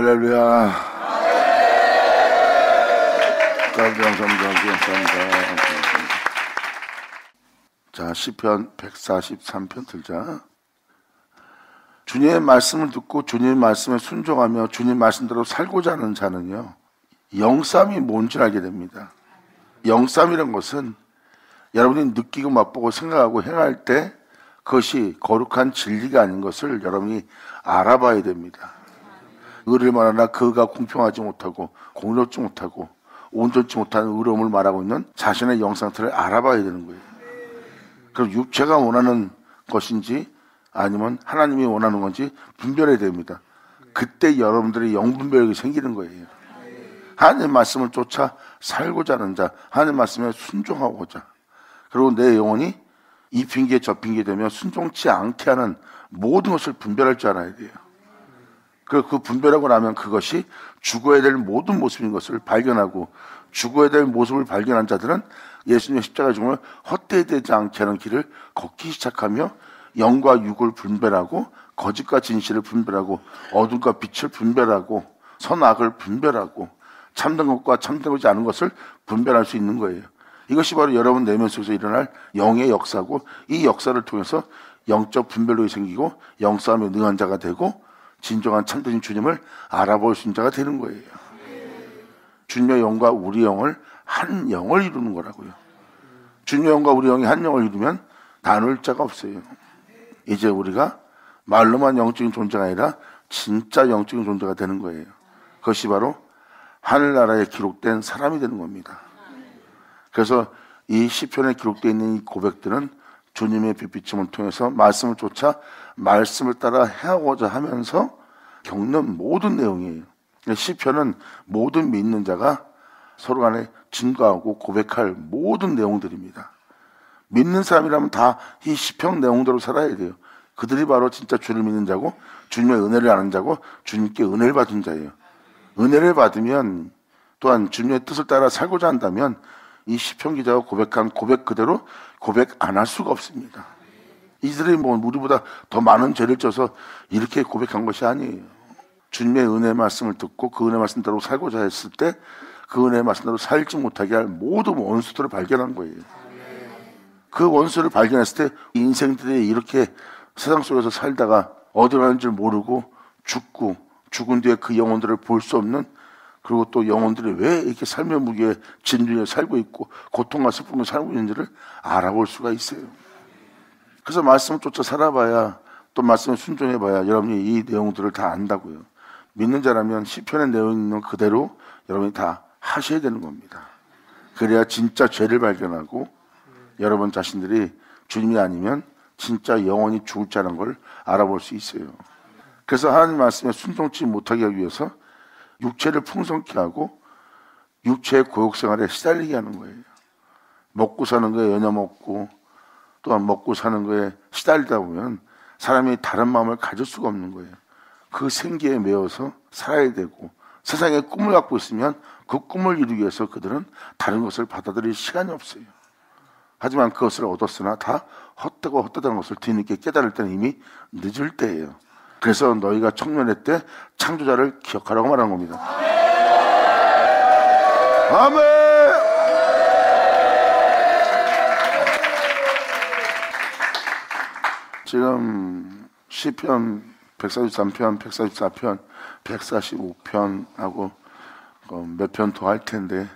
할렐루야. 감사합니다. 자, 시편 143편 들자. 주님의 말씀을 듣고 주님의 말씀에 순종하며 주님 말씀대로 살고자 하는 자는요, 영쌈이 뭔지 알게 됩니다. 영쌈이란 것은 여러분이 느끼고 맛보고 생각하고 행할 때 그것이 거룩한 진리가 아닌 것을 여러분이 알아봐야 됩니다. 의를 말하나 그가 공평하지 못하고 공의롭지 못하고 온전치 못한 의로움을 말하고 있는 자신의 영상태를 알아봐야 되는 거예요. 그럼 육체가 원하는 것인지 아니면 하나님이 원하는 건지 분별해야 됩니다. 그때 여러분들의 영분별력이 생기는 거예요. 하나님의 말씀을 쫓아 살고자 하는 자, 하나님의 말씀에 순종하고자, 그리고 내 영혼이 이 핑계 저 핑계 되며 순종치 않게 하는 모든 것을 분별할 줄 알아야 돼요. 그리고 그 분별하고 나면 그것이 죽어야 될 모든 모습인 것을 발견하고, 죽어야 될 모습을 발견한 자들은 예수님의 십자가 죽음을 헛되이 되지 않게 하는 길을 걷기 시작하며 영과 육을 분별하고 거짓과 진실을 분별하고 어둠과 빛을 분별하고 선악을 분별하고 참된 것과 참된 것이 않은 것을 분별할 수 있는 거예요. 이것이 바로 여러분 내면 속에서 일어날 영의 역사고, 이 역사를 통해서 영적 분별력이 생기고 영싸움에 능한 자가 되고 진정한 참된 주님을 알아볼 수 있는 자가 되는 거예요. 주님의 영과 우리 영을 한 영을 이루는 거라고요. 주님의 영과 우리 영이 한 영을 이루면 나눌 자가 없어요. 이제 우리가 말로만 영적인 존재가 아니라 진짜 영적인 존재가 되는 거예요. 그것이 바로 하늘나라에 기록된 사람이 되는 겁니다. 그래서 이 시편에 기록되어 있는 이 고백들은 주님의 빛비침을 통해서 말씀을 쫓아 말씀을 따라 행하고자 하면서 겪는 모든 내용이에요. 시편은 모든 믿는 자가 서로 간에 증거하고 고백할 모든 내용들입니다. 믿는 사람이라면 다 이 시편 내용대로 살아야 돼요. 그들이 바로 진짜 주를 믿는 자고 주님의 은혜를 아는 자고 주님께 은혜를 받은 자예요. 은혜를 받으면 또한 주님의 뜻을 따라 살고자 한다면 이 시편 기자가 고백한 고백 그대로 고백 안 할 수가 없습니다. 이들이 뭐 우리보다 더 많은 죄를 져서 이렇게 고백한 것이 아니에요. 주님의 은혜 말씀을 듣고 그 은혜 말씀대로 살고자 했을 때 그 은혜 말씀대로 살지 못하게 할 모든 원수들을 발견한 거예요. 그 원수를 발견했을 때 인생들이 이렇게 세상 속에서 살다가 어디 가는 줄 모르고 죽고 죽은 뒤에 그 영혼들을 볼 수 없는, 그리고 또 영혼들이 왜 이렇게 삶의 무게에 진중에 살고 있고 고통과 슬픔을 살고 있는지를 알아볼 수가 있어요. 그래서 말씀을 쫓아 살아봐야, 또 말씀을 순종해봐야 여러분이 이 내용들을 다 안다고요. 믿는 자라면 시편의 내용 있는 그대로 여러분이 다 하셔야 되는 겁니다. 그래야 진짜 죄를 발견하고 여러분 자신들이 주님이 아니면 진짜 영원히 죽을 자라는 걸 알아볼 수 있어요. 그래서 하나님 말씀에 순종치 못하게 하기 위해서 육체를 풍성케 하고 육체의 고욕생활에 시달리게 하는 거예요. 먹고 사는 거에 연연먹고 또한 먹고 사는 거에 시달리다 보면 사람이 다른 마음을 가질 수가 없는 거예요. 그 생기에 매여서 살아야 되고, 세상에 꿈을 갖고 있으면 그 꿈을 이루기 위해서 그들은 다른 것을 받아들일 시간이 없어요. 하지만 그것을 얻었으나 다 헛되고 헛되다는 것을 뒤늦게 깨달을 때는 이미 늦을 때예요. 그래서 너희가 청년의 때 창조자를 기억하라고 말하는 겁니다. 아멘. 지금 시편 143편, 144편, 145편하고 몇 편 더 할 텐데,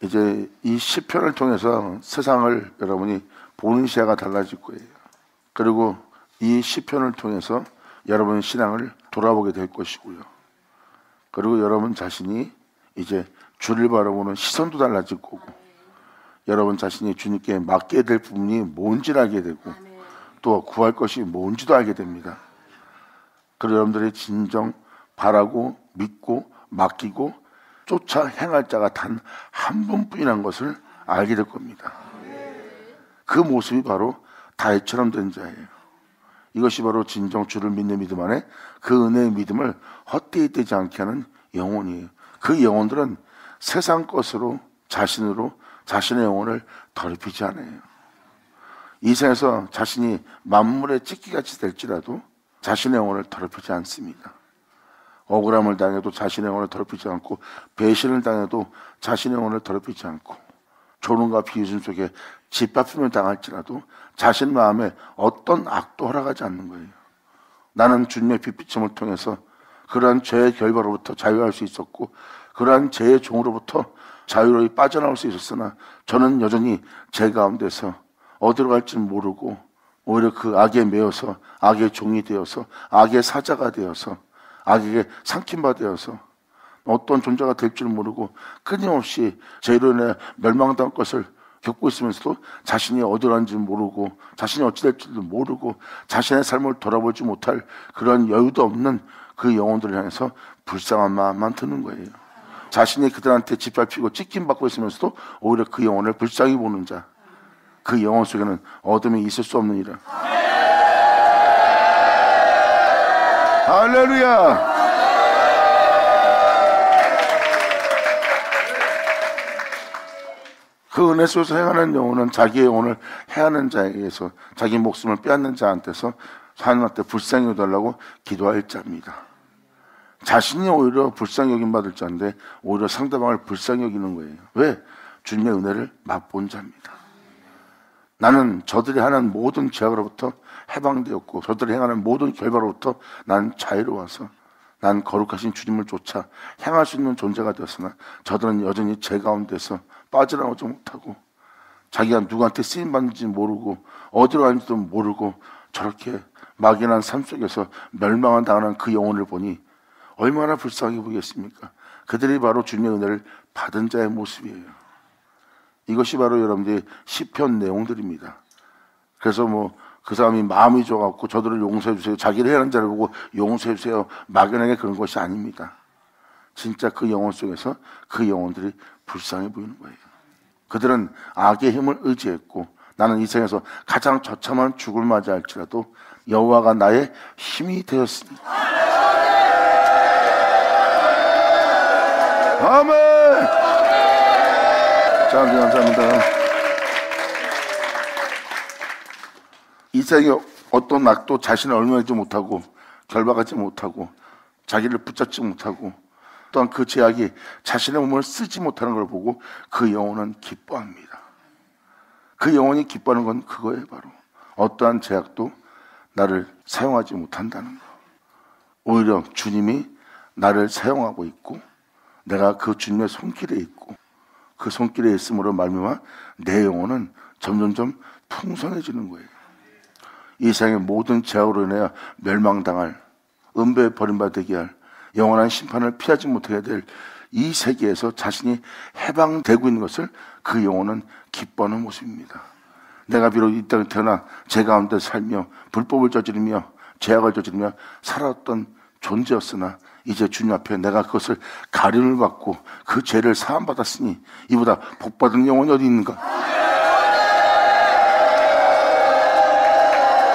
이제 이 시편을 통해서 세상을 여러분이 보는 시야가 달라질 거예요. 그리고 이 시편을 통해서 여러분 신앙을 돌아보게 될 것이고요. 그리고 여러분 자신이 이제 주를 바라보는 시선도 달라질 거고, 여러분 자신이 주님께 맡게 될 부분이 뭔지를 알게 되고, 또 구할 것이 뭔지도 알게 됩니다. 그리고 여러분들이 진정 바라고 믿고 맡기고 쫓아 행할 자가 단 한 분뿐이라는 것을 알게 될 겁니다. 그 모습이 바로 다윗처럼 된 자예요. 이것이 바로 진정 주를 믿는 믿음 안에 그 은혜의 믿음을 헛되이 되지 않게 하는 영혼이에요. 그 영혼들은 세상 것으로 자신으로 자신의 영혼을 더럽히지 않아요. 이 세상에서 자신이 만물의 찢기같이 될지라도 자신의 영혼을 더럽히지 않습니다. 억울함을 당해도 자신의 영혼을 더럽히지 않고, 배신을 당해도 자신의 영혼을 더럽히지 않고, 조롱과 비웃음 속에 짓밟힘을 당할지라도 자신 마음에 어떤 악도 허락하지 않는 거예요. 나는 주님의 빛비침을 통해서 그러한 죄의 결과로부터 자유할 수 있었고, 그러한 죄의 종으로부터 자유로이 빠져나올 수 있었으나, 저는 여전히 죄 가운데서 어디로 갈지는 모르고 오히려 그 악에 매여서 악의 종이 되어서 악의 사자가 되어서 악에게 삼킨바 되어서 어떤 존재가 될 줄 모르고 끊임없이 죄로 인해 멸망당할 것을 겪고 있으면서도 자신이 어디로 가는지 모르고 자신이 어찌 될지도 모르고 자신의 삶을 돌아보지 못할 그런 여유도 없는 그 영혼들을 향해서 불쌍한 마음만 드는 거예요. 자신이 그들한테 짓밟히고 찢김받고 있으면서도 오히려 그 영혼을 불쌍히 보는 자, 그 영혼 속에는 어둠이 있을 수 없느니라. 할렐루야. 그 은혜 속에서 행하는 영혼은 자기의 영혼을 해하는 자에게서, 자기 목숨을 빼앗는 자한테서 하나님한테 불쌍히 여달라고 기도할 자입니다. 자신이 오히려 불쌍히 여김받을 자인데 오히려 상대방을 불쌍히 여기는 거예요. 왜? 주님의 은혜를 맛본 자입니다. 나는 저들이 하는 모든 죄악으로부터 해방되었고, 저들이 행하는 모든 결과로부터 난 자유로워서 난 거룩하신 주님을 쫓아 행할 수 있는 존재가 되었으나, 저들은 여전히 죄 가운데서 빠져나오지 못하고 자기가 누구한테 쓰임받는지 모르고 어디로 가는지도 모르고 저렇게 막연한 삶 속에서 멸망을 당하는 그 영혼을 보니 얼마나 불쌍해 보이겠습니까? 그들이 바로 주님의 은혜를 받은 자의 모습이에요. 이것이 바로 여러분들의 시편 내용들입니다. 그래서 그 사람이 마음이 좋아갖고 저들을 용서해 주세요, 자기를 해하는 자를 보고 용서해 주세요, 막연하게 그런 것이 아닙니다. 진짜 그 영혼 속에서 그 영혼들이 불쌍해 보이는 거예요. 그들은 악의 힘을 의지했고, 나는 이 세상에서 가장 처참한 죽음을 맞이할지라도 여호와가 나의 힘이 되었으니. 아멘. 자, 감사합니다. 이 세상에 어떤 악도 자신을 얼마하지 못하고 결박하지 못하고 자기를 붙잡지 못하고 또한 그 죄악이 자신의 몸을 쓰지 못하는 걸 보고 그 영혼은 기뻐합니다. 그 영혼이 기뻐하는 건 그거예요. 바로 어떠한 죄악도 나를 사용하지 못한다는 거. 오히려 주님이 나를 사용하고 있고 내가 그 주님의 손길에 있고 그 손길에 있음으로 말미암아 내 영혼은 점점점 풍성해지는 거예요. 이 세상의 모든 죄악으로 인하여 멸망당할, 음배에 버림받게 할, 영원한 심판을 피하지 못하게 될 이 세계에서 자신이 해방되고 있는 것을 그 영혼은 기뻐하는 모습입니다. 내가 비록 이 땅에 태어나 죄 가운데 살며 불법을 저지르며 죄악을 저지르며 살았던 존재였으나 이제 주님 앞에 내가 그것을 가림을 받고 그 죄를 사함받았으니 이보다 복받은 영혼이 어디 있는가?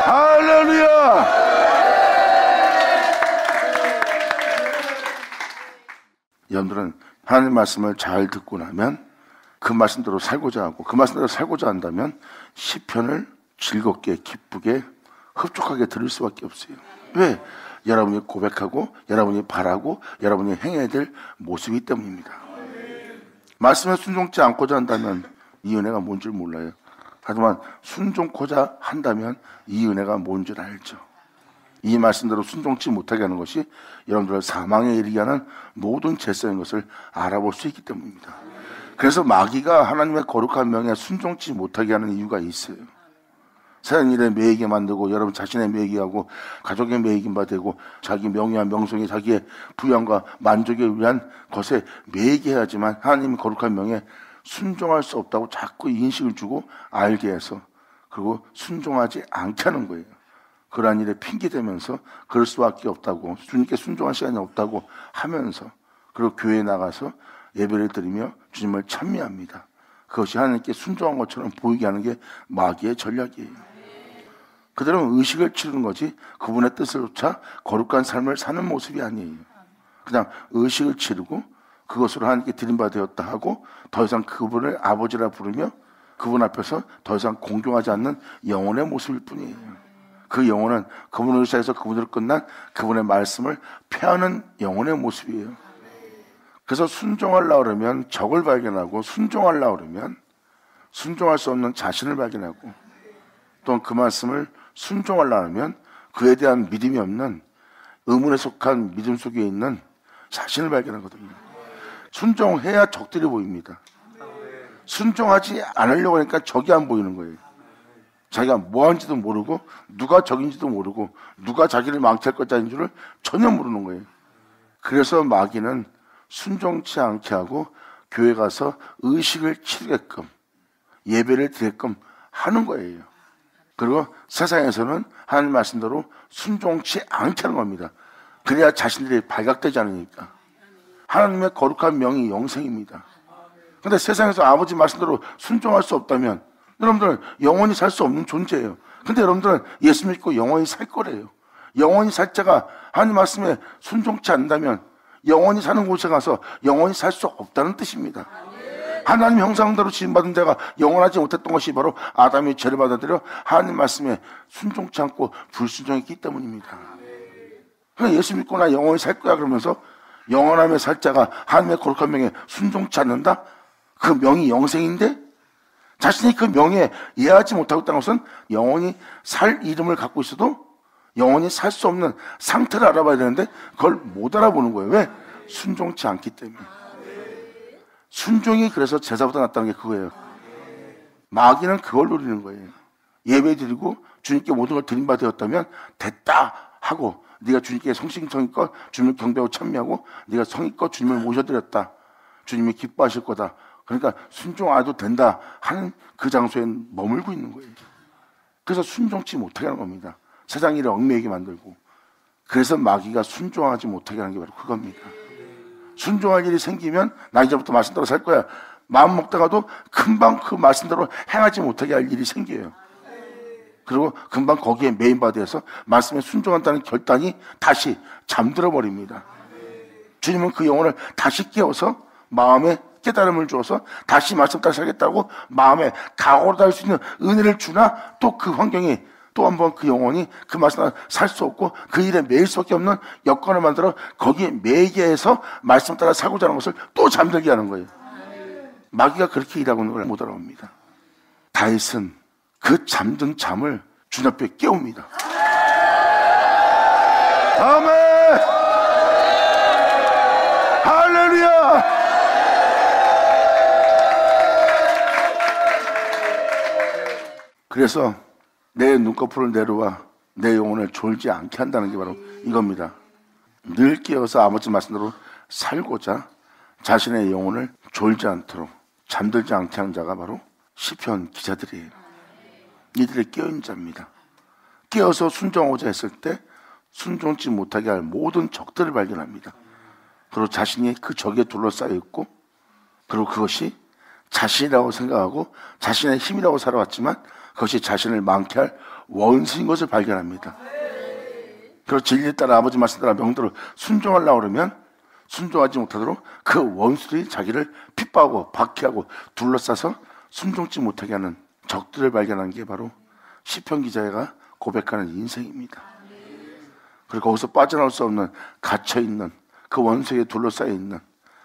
할렐루야! 여러분들은 하나님 말씀을 잘 듣고 나면 그 말씀대로 살고자 하고 그 말씀대로 살고자 한다면 시편을 즐겁게 기쁘게 흡족하게 들을 수밖에 없어요. 왜? 여러분이 고백하고 여러분이 바라고 여러분이 행해야 될 모습이기 때문입니다. 말씀에 순종치 않고자 한다면 이 은혜가 뭔 줄 몰라요. 하지만 순종코자 한다면 이 은혜가 뭔 줄 알죠. 이 말씀대로 순종치 못하게 하는 것이 여러분들을 사망에 이르게 하는 모든 죄성인 것을 알아볼 수 있기 때문입니다. 그래서 마귀가 하나님의 거룩한 명에 순종치 못하게 하는 이유가 있어요. 세상 일에 매이게 만들고 여러분 자신의 매이게 하고 가족의 매이게 되고 자기 명예와 명성이 자기의 부양과 만족에 위한 것에 매이게 해야지만 하나님의 거룩한 명에 순종할 수 없다고 자꾸 인식을 주고 알게 해서 그리고 순종하지 않게 하는 거예요. 그러한 일에 핑계대면서 그럴 수밖에 없다고, 주님께 순종할 시간이 없다고 하면서 그리고 교회에 나가서 예배를 드리며 주님을 찬미합니다. 그것이 하나님께 순종한 것처럼 보이게 하는 게 마귀의 전략이에요. 그들은 의식을 치르는 거지 그분의 뜻을 쫓아 거룩한 삶을 사는 모습이 아니에요. 그냥 의식을 치르고 그것으로 하나님께 드림바 되었다 하고 더 이상 그분을 아버지라 부르며 그분 앞에서 더 이상 공경하지 않는 영혼의 모습일 뿐이에요. 그 영혼은 그분의 의사에서 그분으로 끝난 그분의 말씀을 폐하는 영혼의 모습이에요. 그래서 순종하려고 그러면 적을 발견하고, 순종하려고 그러면 순종할 수 없는 자신을 발견하고, 또 그 말씀을 순종하려고 하면 그에 대한 믿음이 없는, 의문에 속한 믿음 속에 있는 자신을 발견하거든요. 순종해야 적들이 보입니다. 순종하지 않으려고 하니까 적이 안 보이는 거예요. 자기가 뭐 하는지도 모르고, 누가 적인지도 모르고, 누가 자기를 망칠 것자인 줄을 전혀 모르는 거예요. 그래서 마귀는 순종치 않게 하고 교회 가서 의식을 치르게끔, 예배를 드리게끔 하는 거예요. 그리고 세상에서는 하나님 말씀대로 순종치 않게 하는 겁니다. 그래야 자신들이 발각되지 않으니까. 하나님의 거룩한 명이 영생입니다. 그런데 세상에서 아버지 말씀대로 순종할 수 없다면 여러분들은 영원히 살 수 없는 존재예요. 근데 여러분들은 예수 믿고 영원히 살 거래요. 영원히 살 자가 하나님 말씀에 순종치 않는다면 영원히 사는 곳에 가서 영원히 살 수 없다는 뜻입니다. 하나님 형상대로 지음받은 자가 영원하지 못했던 것이 바로 아담이 죄를 받아들여 하나님 말씀에 순종치 않고 불순종했기 때문입니다. 그냥 예수 믿고 나 영원히 살 거야 그러면서 영원함의 살 자가 하나님의 거룩한 명에 순종치 않는다? 그 명이 영생인데 자신이 그 명에 이해하지 못하고 있다는 것은 영원히 살 이름을 갖고 있어도 영원히 살 수 없는 상태를 알아봐야 되는데 그걸 못 알아보는 거예요. 왜? 순종치 않기 때문에. 순종이 그래서 제사보다 낫다는 게 그거예요. 마귀는 그걸 노리는 거예요. 예배 드리고 주님께 모든 걸 드린 바 되었다면 됐다 하고, 네가 주님께 성심성의껏 주님을 경배하고 찬미하고 네가 성의껏 주님을 모셔드렸다, 주님이 기뻐하실 거다, 그러니까 순종 안 해도 된다 하는 그 장소에 머물고 있는 거예요. 그래서 순종치 못하게 하는 겁니다. 세상 일을 얽매이게 만들고. 그래서 마귀가 순종하지 못하게 하는 게 바로 그겁니다. 순종할 일이 생기면 나 이제부터 말씀대로 살 거야, 마음 먹다가도 금방 그 말씀대로 행하지 못하게 할 일이 생겨요. 그리고 금방 거기에 메인바디에서 말씀에 순종한다는 결단이 다시 잠들어 버립니다. 주님은 그 영혼을 다시 깨워서 마음에 깨달음을 주어서 다시 말씀 따라 살겠다고 마음에 각오로 달 수 있는 은혜를 주나, 또 그 환경이 또 한 번 그 영혼이 그 말씀 따라 살 수 없고 그 일에 매일 수밖에 없는 여건을 만들어 거기에 매이게 해서 말씀 따라 살고자 하는 것을 또 잠들게 하는 거예요. 마귀가 그렇게 일하고 있는 걸 못 알아봅니다. 다윗은 그 잠든 잠을 주님 앞에 깨웁니다. 아멘! 할렐루야! 그래서 내 눈꺼풀을 내려와 내 영혼을 졸지 않게 한다는 게 바로 이겁니다. 늘 깨어서 아버지 말씀대로 살고자 자신의 영혼을 졸지 않도록 잠들지 않게 하는 자가 바로 시편 기자들이에요. 이들이 깨어있는 자입니다. 깨어서 순종하고자 했을 때 순종치 못하게 할 모든 적들을 발견합니다. 그리고 자신이 그 적에 둘러싸여 있고, 그리고 그것이 자신이라고 생각하고 자신의 힘이라고 살아왔지만 그것이 자신을 망케 할 원수인 것을 발견합니다. 그리고 진리에 따라 아버지 말씀 따라 명대로 순종하려고 그러면 순종하지 못하도록 그 원수들이 자기를 핍박하고 박해하고 둘러싸서 순종치 못하게 하는 적들을 발견한 게 바로 시편 기자가 고백하는 인생입니다. 그리고 거기서 빠져나올 수 없는 갇혀있는 그 원수에게 둘러싸여 있는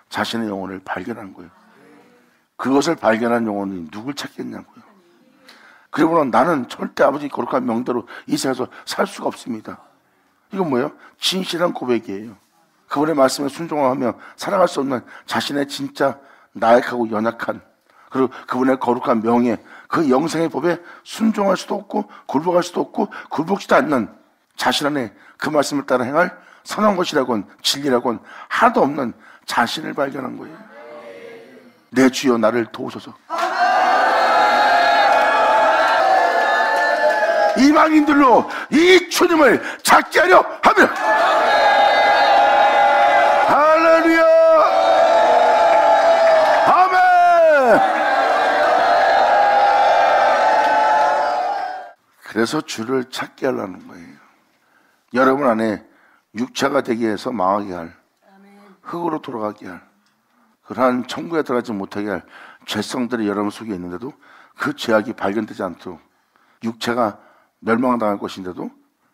자신의 영혼을 발견한 거예요. 그것을 발견한 영혼이 누굴 찾겠냐고요. 그리고는 나는 절대 아버지 거룩한 명대로 이 세상에서 살 수가 없습니다. 이건 뭐예요? 진실한 고백이에요. 그분의 말씀에 순종하며 살아갈 수 없는 자신의 진짜 나약하고 연약한, 그리고 그분의 거룩한 명예, 그 영생의 법에 순종할 수도 없고 굴복할 수도 없고 굴복지도 않는 자신 안에 그 말씀을 따라 행할 선한 것이라곤 진리라곤 하나도 없는 자신을 발견한 거예요. 내 주여 나를 도우소서. 이방인들로 이 주님을 찾게 하려 하며. 할렐루야. 아멘. 그래서 주를 찾게 하려는 거예요. 여러분 안에 육체가 되게 해서 망하게 할, 흙으로 돌아가게 할, 그러한 천국에 들어가지 못하게 할 죄성들이 여러분 속에 있는데도 그 죄악이 발견되지 않도록 육체가 멸망당할 것인데도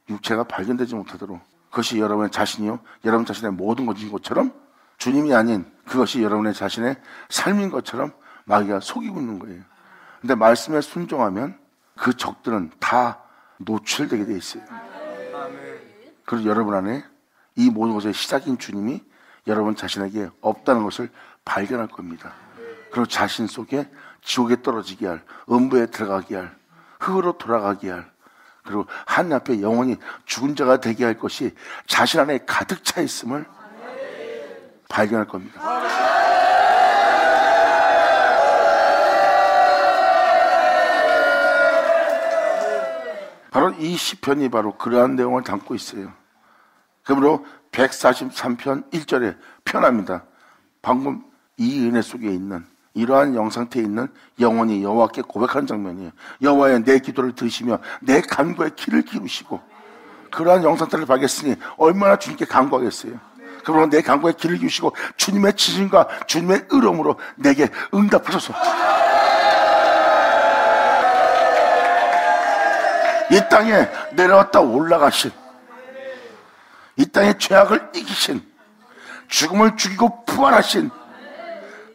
육체가 발견되지 못하도록 그것이 여러분의 자신이요 여러분 자신의 모든 것인 것처럼 주님이 아닌 그것이 여러분의 자신의 삶인 것처럼 마귀가 속이고 있는 거예요. 근데 말씀에 순종하면 그 적들은 다 노출되게 돼 있어요. 그리고 여러분 안에 이 모든 것의 시작인 주님이 여러분 자신에게 없다는 것을 발견할 겁니다. 그리고 자신 속에 지옥에 떨어지게 할, 음부에 들어가게 할, 흙으로 돌아가게 할, 그리고 하나님 앞에 영원히 죽은 자가 되게 할 것이 자신 안에 가득 차 있음을 발견할 겁니다. 바로 이 시편이 바로 그러한 내용을 담고 있어요. 그러므로 143편 1절에 표현합니다. 방금 이 은혜 속에 있는 이러한 영상태에 있는 영혼이 여호와께 고백하는 장면이에요. 여호와의 내 기도를 들으시며 내 간구에 귀를 기울이시고, 그러한 영상태를 발견했으니 얼마나 주님께 간구하겠어요. 그러므로 내 간구에 귀를 기울이시고 주님의 지심과 주님의 의로움으로 내게 응답하소서. 이 땅에 내려왔다 올라가신, 이 땅의 죄악을 이기신, 죽음을 죽이고 부활하신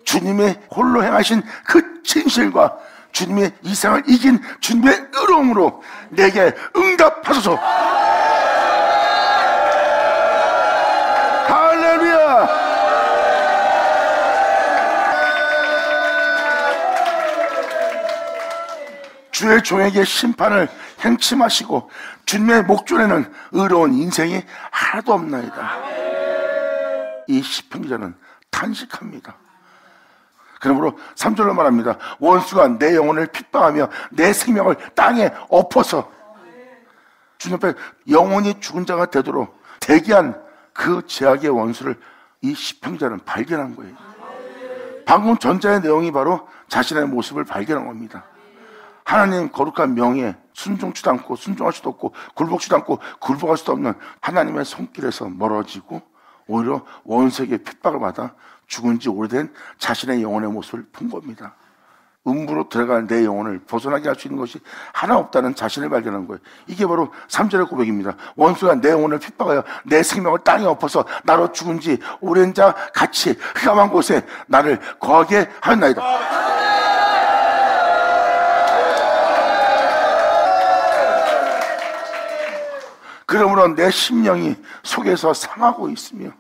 주님의 홀로 행하신 그 진실과 주님의 이 세상을 이긴 주님의 의로움으로 내게 응답하소서. 할렐루야. 주의 종에게 심판을 행치 마시고 주님의 목전에는 의로운 인생이 하나도 없나이다. 이 시편 기자는 탄식합니다. 그러므로 3절로 말합니다. 원수가 내 영혼을 핍박하며 내 생명을 땅에 엎어서, 주님 앞에 영혼이 죽은 자가 되도록 대기한 그 죄악의 원수를 이 시편 기자는 발견한 거예요. 방금 전자의 내용이 바로 자신의 모습을 발견한 겁니다. 하나님 거룩한 명예에 순종치도 않고 순종할 수도 없고 굴복치도 않고 굴복할 수도 없는 하나님의 손길에서 멀어지고 오히려 원수에게 핍박을 받아 죽은 지 오래된 자신의 영혼의 모습을 본 겁니다. 음부로 들어간 내 영혼을 벗어나게 할 수 있는 것이 하나 없다는 자신을 발견한 거예요. 이게 바로 3절의 고백입니다. 원수가 내 영혼을 핍박하여 내 생명을 땅에 엎어서 나로 죽은 지 오랜 자 같이 흑암한 곳에 나를 거하게 하였나이다. 그러므로 내 심령이 속에서 상하고 있으며,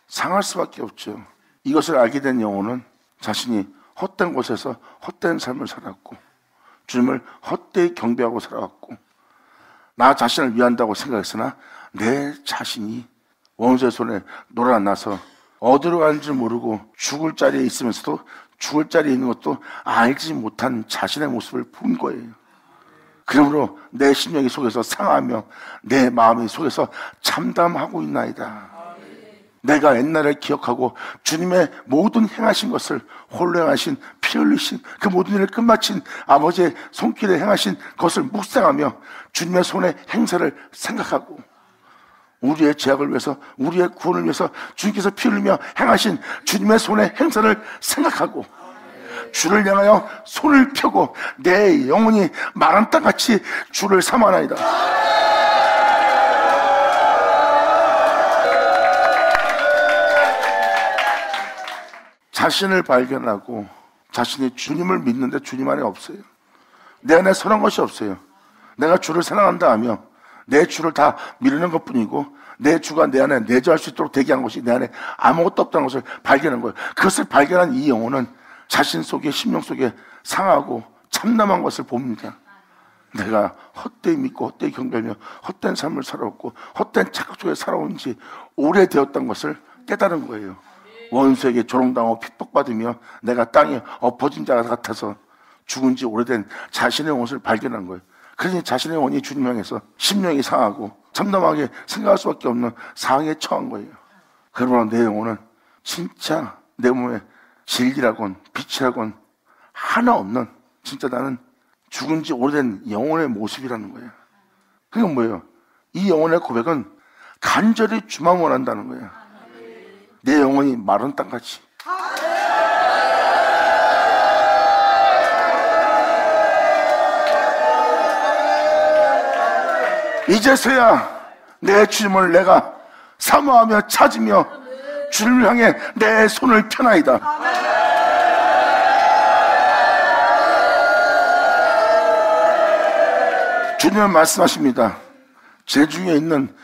상할 수밖에 없죠. 이것을 알게 된 영혼은 자신이 헛된 곳에서 헛된 삶을 살았고 주님을 헛되이 경배하고 살아왔고 나 자신을 위한다고 생각했으나 내 자신이 원수의 손에 놀아나서 어디로 가는지 모르고 죽을 자리에 있으면서도 죽을 자리에 있는 것도 알지 못한 자신의 모습을 본 거예요. 그러므로 내 심령이 속에서 상하며 내 마음이 속에서 참담하고 있나이다. 내가 옛날에 기억하고 주님의 모든 행하신 것을, 홀로 행하신, 피 흘리신 그 모든 일을 끝마친 아버지의 손길에 행하신 것을 묵상하며 주님의 손의 행사를 생각하고 우리의 죄악을 위해서, 우리의 구원을 위해서 주님께서 피 흘리며 행하신 주님의 손의 행사를 생각하고 주를 향하여 손을 펴고 내 영혼이 마른 땅같이 주를 삼아나이다. 자신을 발견하고 자신이 주님을 믿는데 주님 안에 없어요. 내 안에 선한 것이 없어요. 내가 주를 사랑한다 하며 내 주를 다 미루는 것뿐이고 내 주가 내 안에 내주할 수 있도록 대기한 것이 내 안에 아무것도 없다는 것을 발견한 거예요. 그것을 발견한 이 영혼은 자신 속에, 심령 속에 상하고 참담한 것을 봅니다. 내가 헛되이 믿고 헛되이 경배하며 헛된 삶을 살아왔고 헛된 착각 속에 살아온 지 오래되었다는 것을 깨달은 거예요. 원수에게 조롱당하고 핍박받으며 내가 땅에 엎어진 자 같아서 죽은 지 오래된 자신의 원수를 발견한 거예요. 그러니 자신의 원이 주님 향해서 심령이 상하고 참담하게 생각할 수밖에 없는 상황에 처한 거예요. 그러나 내 영혼은 진짜 내 몸에 진리라곤 빛이라곤 하나 없는, 진짜 나는 죽은 지 오래된 영혼의 모습이라는 거예요. 그게 뭐예요? 이 영혼의 고백은 간절히 주만 원한다는 거예요. 내 영혼이 마른 땅같이. 이제서야 내 주님을 내가 사모하며 찾으며 주를 향해 내 손을 펴나이다. 주님은 말씀하십니다. 죄 중에 있는,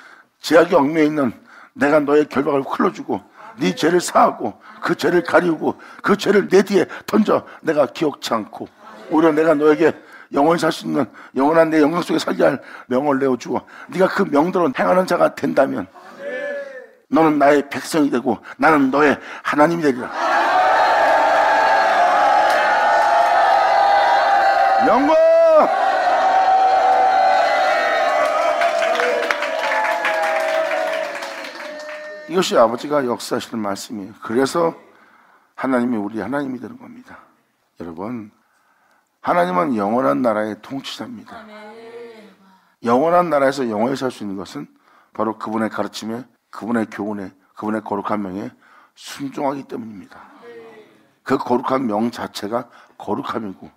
죄악의 얽매여 있는 내가 너의 결박을 흘러주고 네 죄를 사하고 그 죄를 가리우고 그 죄를 내 뒤에 던져 내가 기억치 않고 오히려 내가 너에게 영원히 살 수 있는 영원한 내 영광 속에 살게 할 명을 내어주고 네가 그 명대로 행하는 자가 된다면 너는 나의 백성이 되고 나는 너의 하나님이 되리라. 영광! 이것이 아버지가 역사하시는 말씀이에요. 그래서 하나님이 우리 하나님이 되는 겁니다. 여러분, 하나님은 영원한 나라의 통치자입니다. 영원한 나라에서 영원히 살 수 있는 것은 바로 그분의 가르침에, 그분의 교훈에, 그분의 거룩한 명에 순종하기 때문입니다. 그 거룩한 명 자체가 거룩함이고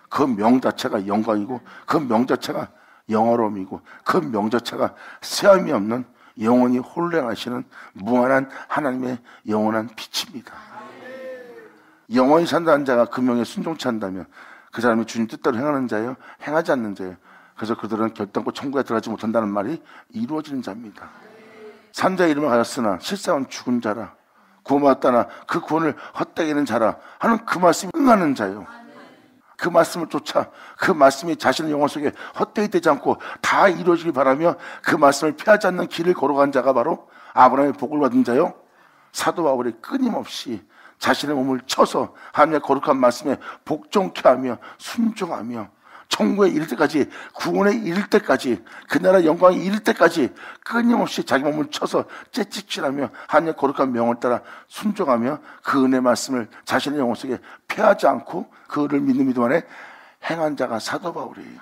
그 명 자체가 영광이고 그 명 자체가 영화로움이고 그 명 자체가 쇠함이 없는 영원히 홀랭하시는 무한한 하나님의 영원한 빛입니다. 영원히 산다는 자가 그 명에 순종치 않다면 그 사람이 주님 뜻대로 행하는 자예요? 행하지 않는 자예요? 그래서 그들은 결단코 천국에 들어가지 못한다는 말이 이루어지는 자입니다. 산자의 이름을 가졌으나 실상은 죽은 자라, 구원받았다나 그 구원을 헛되게 자라 하는 그 말씀이 응하는 자예요. 그 말씀을 쫓아 그 말씀이 자신의 영혼 속에 헛되이 되지 않고 다 이루어지길 바라며 그 말씀을 피하지 않는 길을 걸어간 자가 바로 아브라함의 복을 받은 자요. 사도 바울이 끊임없이 자신의 몸을 쳐서 하나님의 거룩한 말씀에 복종케 하며 순종하며 천국에 이를 때까지, 구원에 이를 때까지, 그 나라 영광에 이를 때까지 끊임없이 자기 몸을 쳐서 채찍질하며 하나님의 거룩한 명을 따라 순종하며 그 은혜 말씀을 자신의 영혼 속에 폐하지 않고 그를 믿는 믿음 안에 행한 자가 사도 바울이에요.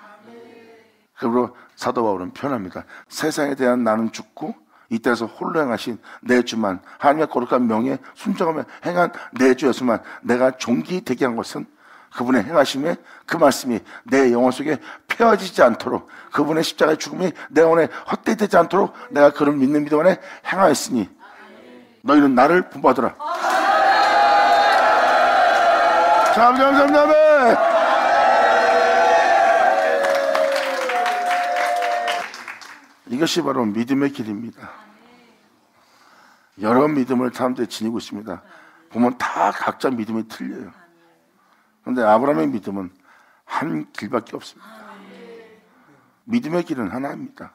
그리고 사도 바울은 표현합니다. 세상에 대한 나는 죽고 이 땅에서 홀로 행하신 내 주만, 하나님의 거룩한 명에 순종하며 행한 내 주였으만 내가 종기 되게 한 것은 그분의 행하심에 그 말씀이 내 영혼 속에 폐허지지 않도록, 그분의 십자가의 죽음이 내 영혼에 헛되지 않도록 내가 그를 믿는 믿음 안에 행하였으니 너희는 나를 본받으라. 잠잠잠잠해. 이것이 바로 믿음의 길입니다. 여러 믿음을 사람들이 지니고 있습니다. 보면 다 각자 믿음이 틀려요. 그런데 아브라함의 믿음은 한 길밖에 없습니다. 믿음의 길은 하나입니다.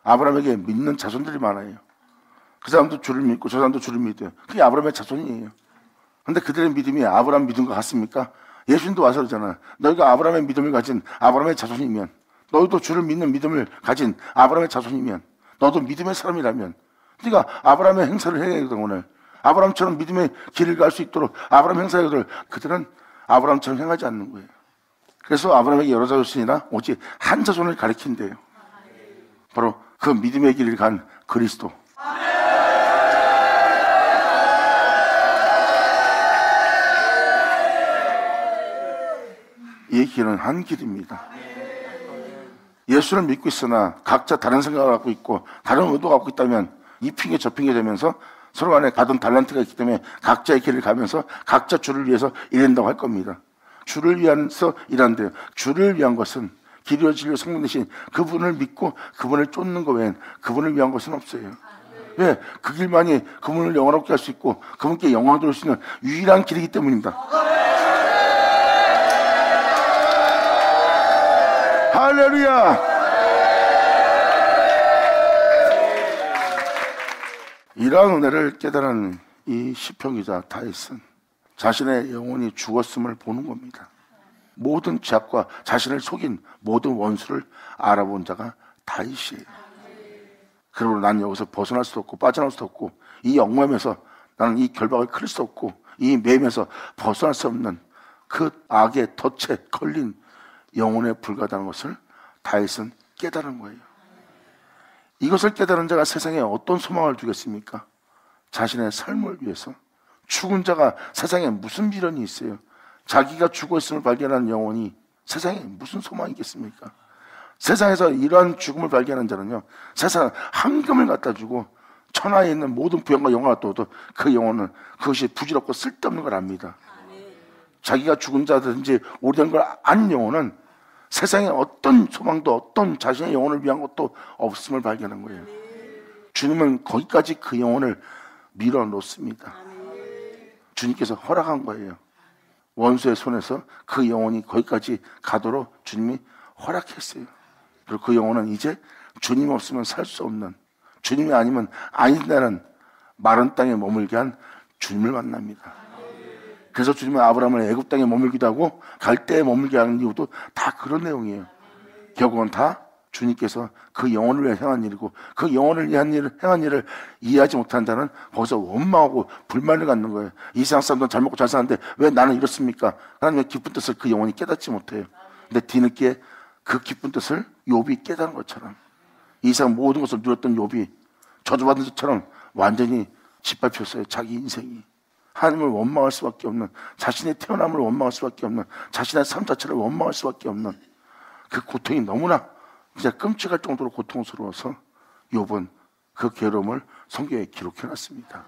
아브라함에게 믿는 자손들이 많아요. 그 사람도 주를 믿고 저 사람도 주를 믿어요. 그게 아브라함의 자손이에요. 그런데 그들의 믿음이 아브라함 믿음과 같습니까? 예수님도 와서 그러잖아요. 너희가 아브라함의 믿음을 가진 아브라함의 자손이면, 너희도 주를 믿는 믿음을 가진 아브라함의 자손이면, 너도 믿음의 사람이라면 네가 아브라함의 행사를 해야 되거든. 오늘 아브라함처럼 믿음의 길을 갈 수 있도록 아브라함 행사를, 그들은 아브라함처럼 행하지 않는 거예요. 그래서 아브라함에게 여러 자손이나 오직 한 자손을 가리킨대요. 바로 그 믿음의 길을 간 그리스도. 이 길은 한 길입니다. 예수를 믿고 있으나 각자 다른 생각을 갖고 있고 다른 의도가 갖고 있다면 이 핑계 저 핑계 되면서 서로 간에 가던 달란트가 있기 때문에 각자의 길을 가면서 각자 주를 위해서 일한다고 할 겁니다. 주를 위해서 일한대요. 주를 위한 것은 길이요 진리요 생명 되신 그분을 믿고 그분을 쫓는 것 외엔 그분을 위한 것은 없어요. 왜? 그 길만이 그분을 영원롭게 할 수 있고 그분께 영광을 돌릴 수 있는 유일한 길이기 때문입니다. 할렐루야! 이러한 은혜를 깨달은 이 시편기자 다윗은 자신의 영혼이 죽었음을 보는 겁니다. 모든 죄악과 자신을 속인 모든 원수를 알아본 자가 다윗이에요. 그러므로 난 여기서 벗어날 수도 없고 빠져나올 수도 없고 이 영광에서 나는 이 결박을 클 수 없고 이 매임에서 벗어날 수 없는 그 악의 덫에 걸린 영혼에 불과하다는 것을 다윗은 깨달은 거예요. 이것을 깨달은 자가 세상에 어떤 소망을 두겠습니까? 자신의 삶을 위해서. 죽은 자가 세상에 무슨 미련이 있어요? 자기가 죽어 있음을 발견한 영혼이 세상에 무슨 소망이 있겠습니까? 세상에서 이러한 죽음을 발견하는 자는요, 세상 황금을 갖다 주고 천하에 있는 모든 부영과 영화가 떠도 그 영혼은 그것이 부질없고 쓸데없는 걸 압니다. 자기가 죽은 자든지 오래된 걸 아는 영혼은 세상에 어떤 소망도 어떤 자신의 영혼을 위한 것도 없음을 발견한 거예요. 주님은 거기까지 그 영혼을 밀어놓습니다. 주님께서 허락한 거예요. 원수의 손에서 그 영혼이 거기까지 가도록 주님이 허락했어요. 그리고 그 영혼은 이제 주님 없으면 살 수 없는, 주님이 아니면 아니다는 마른 땅에 머물게 한 주님을 만납니다. 그래서 주님은 아브라함을 애굽 땅에 머물기도 하고 갈대에 머물게 하는 이유도 다 그런 내용이에요. 결국은 다 주님께서 그 영혼을 위해 행한 일이고, 그 영혼을 위한 행한 일을 이해하지 못한 자는 거기서 원망하고 불만을 갖는 거예요. 이 세상 사람들은 잘 먹고 잘 사는데 왜 나는 이렇습니까? 하나님의 기쁜 뜻을 그 영혼이 깨닫지 못해요. 근데 뒤늦게 그 기쁜 뜻을 욥이 깨달은 것처럼 이 세상 모든 것을 누렸던 욥이 저주받은 것처럼 완전히 짓밟혔어요. 자기 인생이. 하나님을 원망할 수밖에 없는, 자신의 태어남을 원망할 수밖에 없는, 자신의 삶 자체를 원망할 수밖에 없는 그 고통이 너무나 진짜 끔찍할 정도로 고통스러워서 욥은 그 괴로움을 성경에 기록해놨습니다.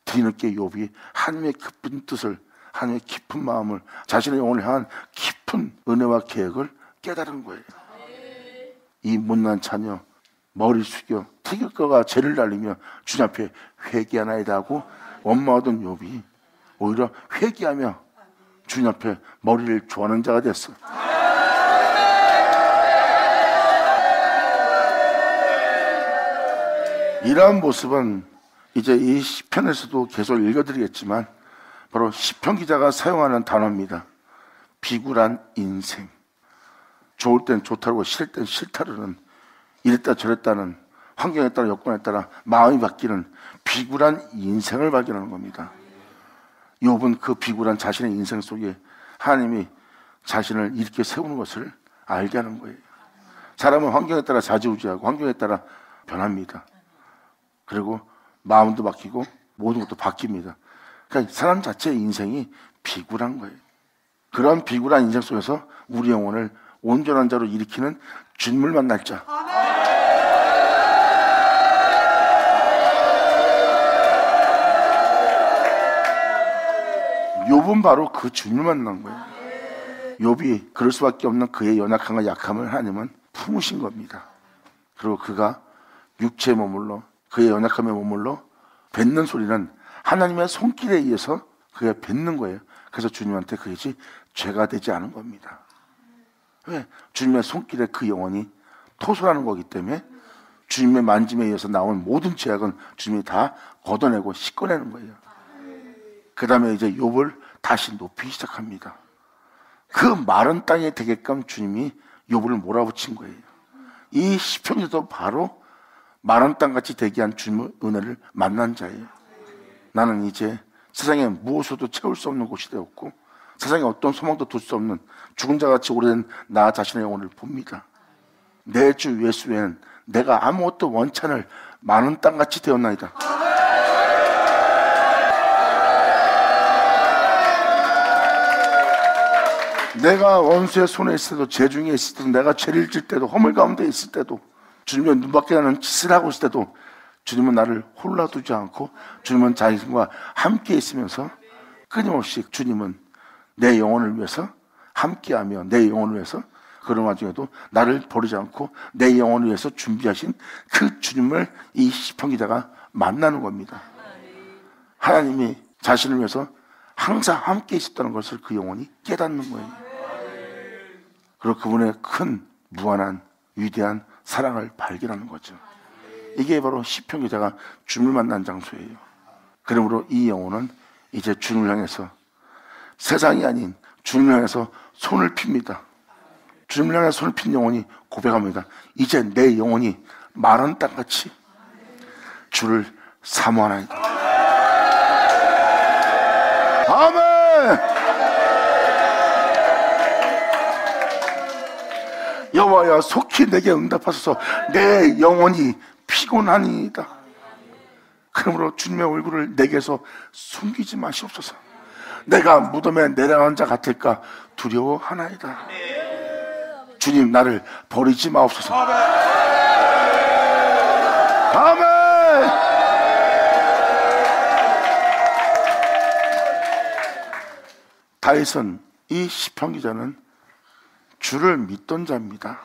뒤늦게 욥이 하나님의 깊은 뜻을, 하나님의 깊은 마음을, 자신의 영혼을 향한 깊은 은혜와 계획을 깨달은 거예요. 이 못난 자녀 머리 숙여 티끌거가 죄를 날리며 주님 앞에 회개하나이다 하고 원망하던 욥이 오히려 회개하며 주님 앞에 머리를 조아는 자가 됐어. 이러한 모습은 이제 이 시편에서도 계속 읽어드리겠지만 바로 시편 기자가 사용하는 단어입니다. 비굴한 인생. 좋을 땐 좋다고 싫을 땐 싫다르는, 이랬다 저랬다는, 환경에 따라 여건에 따라 마음이 바뀌는 비굴한 인생을 발견하는 겁니다. 욥은 그 비굴한 자신의 인생 속에 하나님이 자신을 이렇게 세우는 것을 알게 하는 거예요. 사람은 환경에 따라 좌지우지하고 환경에 따라 변합니다. 그리고 마음도 바뀌고 모든 것도 바뀝니다. 그러니까 사람 자체의 인생이 비굴한 거예요. 그런 비굴한 인생 속에서 우리 영혼을 온전한 자로 일으키는 주님을 만날 자. 욥은 바로 그 주님을 만난 거예요. 욥이 그럴 수밖에 없는 그의 연약함과 약함을 하나님은 품으신 겁니다. 그리고 그가 육체에 머물러 그의 연약함에 머물러 뱉는 소리는 하나님의 손길에 의해서 그가 뱉는 거예요. 그래서 주님한테 그것이 죄가 되지 않은 겁니다. 왜? 주님의 손길에 그 영혼이 토설하는 거기 때문에 주님의 만짐에 의해서 나온 모든 죄악은 주님이 다 걷어내고 씻어내는 거예요. 그 다음에 이제 욥을 다시 높이기 시작합니다. 그 마른 땅에 되게끔 주님이 욥을 몰아붙인 거예요. 이 시편에도 바로 마른 땅같이 되게 한 주님의 은혜를 만난 자예요. 나는 이제 세상에 무엇으로도 채울 수 없는 곳이 되었고 세상에 어떤 소망도 둘 수 없는 죽은 자같이 오래된 나 자신의 영혼을 봅니다. 내 주 예수 외에는 내가 아무것도 원천을 마른 땅같이 되었나이다. 내가 원수의 손에 있을 때도, 재중에 있을 때도, 내가 죄를 질 때도, 허물 가운데 있을 때도, 주님의 눈밖에 나는 짓을 하고 있을 때도 주님은 나를 홀라 두지 않고 주님은 자신과 함께 있으면서 끊임없이 주님은 내 영혼을 위해서 함께하며 내 영혼을 위해서 그런 와중에도 나를 버리지 않고 내 영혼을 위해서 준비하신 그 주님을 이 시편 기자가 만나는 겁니다. 하나님이 자신을 위해서 항상 함께 있었다는 것을 그 영혼이 깨닫는 거예요. 그리고 그분의 큰 무한한 위대한 사랑을 발견하는 거죠. 이게 바로 시편 기자가 주님을 만난 장소예요. 그러므로 이 영혼은 이제 주님을 향해서 세상이 아닌 주님을 향해서 손을 핍니다. 주님을 향해 손을 핀 영혼이 고백합니다. 이제 내 영혼이 마른 땅같이 주를 사모하나이다. 아멘. 여호와여 속히 내게 응답하소서. 내 영혼이 피곤하니이다. 그러므로 주님의 얼굴을 내게서 숨기지 마시옵소서. 내가 무덤에 내려간 자 같을까 두려워하나이다. 주님 나를 버리지 마옵소서. 아멘. 다윗은 이 시편 기자는 주를 믿던 자입니다.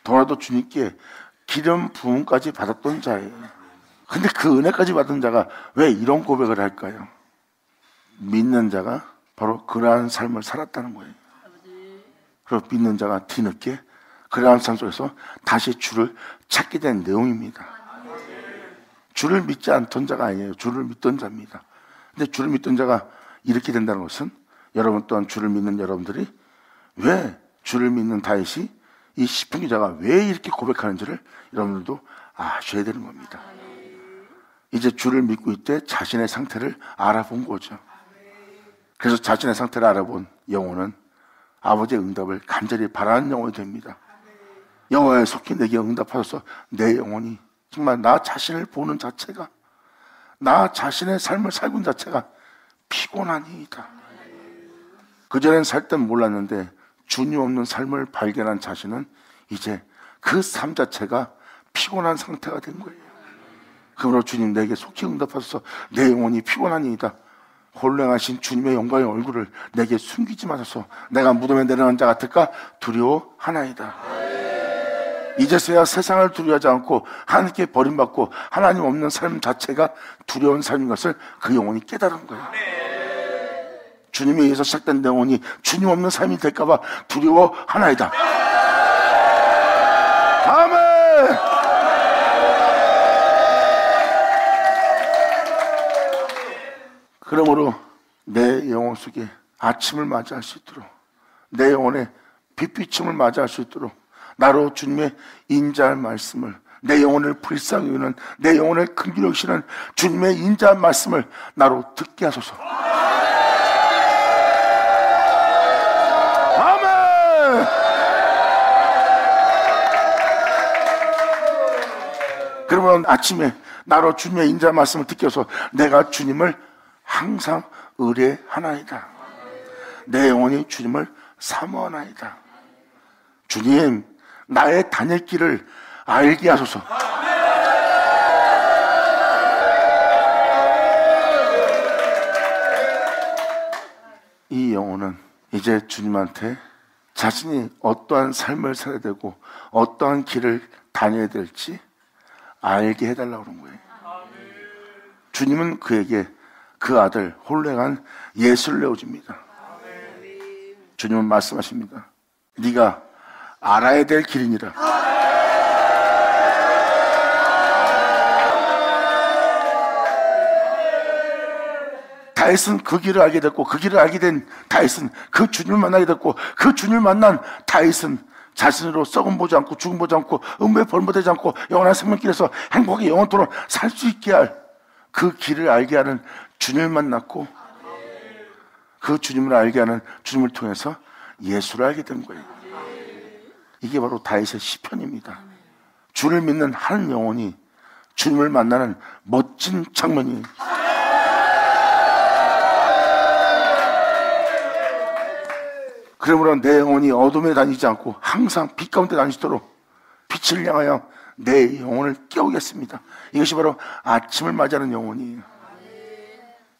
더라도 주님께 기름 부음까지 받았던 자예요. 근데 그 은혜까지 받은 자가 왜 이런 고백을 할까요? 믿는 자가 바로 그러한 삶을 살았다는 거예요. 그리고 믿는 자가 뒤늦게 그러한 삶 속에서 다시 주를 찾게 된 내용입니다. 주를 믿지 않던 자가 아니에요. 주를 믿던 자입니다. 근데 주를 믿던 자가 이렇게 된다는 것은 여러분 또한 주를 믿는 여러분들이 왜 주를 믿는 다윗이 이 시편 기자가 왜 이렇게 고백하는지를 여러분들도 아셔야 되는 겁니다. 이제 주를 믿고 있때 자신의 상태를 알아본 거죠. 그래서 자신의 상태를 알아본 영혼은 아버지의 응답을 간절히 바라는 영혼이 됩니다. 여호와의 속히 내게 응답하소서. 내 영혼이 정말 나 자신을 보는 자체가, 나 자신의 삶을 살고 있는 자체가 피곤하니이다. 그전엔 살 땐 몰랐는데 주님 없는 삶을 발견한 자신은 이제 그 삶 자체가 피곤한 상태가 된 거예요. 그러므로 주님 내게 속히 응답하소서. 내 영혼이 피곤하니이다. 홀랭하신 주님의 영광의 얼굴을 내게 숨기지 마소서. 내가 무덤에 내려간 자 같을까 두려워하나이다. 이제서야 세상을 두려워하지 않고 하나님께 버림받고 하나님 없는 삶 자체가 두려운 삶인 것을 그 영혼이 깨달은 거예요. 주님에 의해서 시작된 영혼이 주님 없는 삶이 될까봐 두려워하나이다. 아멘. 그러므로 내 영혼 속에 아침을 맞이할 수 있도록, 내 영혼에 빛비침을 맞이할 수 있도록 나로 주님의 인자할 말씀을, 내 영혼을 불쌍히 여기는, 내 영혼을 긍휼히 여기시는 주님의 인자한 말씀을 나로 듣게 하소서. 아멘. 그러면 아침에 나로 주님의 인자한 말씀을 듣게 해서 내가 주님을 항상 의뢰하나이다. 내 영혼이 주님을 사모하나이다. 주님, 나의 다닐 길을 알게 하소서. 이 영혼은 이제 주님한테 자신이 어떠한 삶을 살아야 되고 어떠한 길을 다녀야 될지 알게 해달라고 그런 거예요. 주님은 그에게 그 아들 홀랭한 예수를 내어줍니다. 주님은 말씀하십니다. 네가 알아야 될 길이니라. 다윗은 그 길을 알게 됐고, 그 길을 알게 된 다윗은 그 주님을 만나게 됐고, 그 주님을 만난 다윗은 자신으로 썩음 보지 않고 죽음 보지 않고 음부에 벌받지 않고 영원한 생명길에서 행복하게 영원토록 살 수 있게 할 그 길을 알게 하는 주님을 만났고, 그 주님을 알게 하는 주님을 통해서 예수를 알게 된 거예요. 이게 바로 다윗의 시편입니다. 주를 믿는 한 영혼이 주님을 만나는 멋진 장면이에요. 그러므로 내 영혼이 어둠에 다니지 않고 항상 빛 가운데 다니도록 빛을 향하여 내 영혼을 깨우겠습니다. 이것이 바로 아침을 맞이하는 영혼이에요.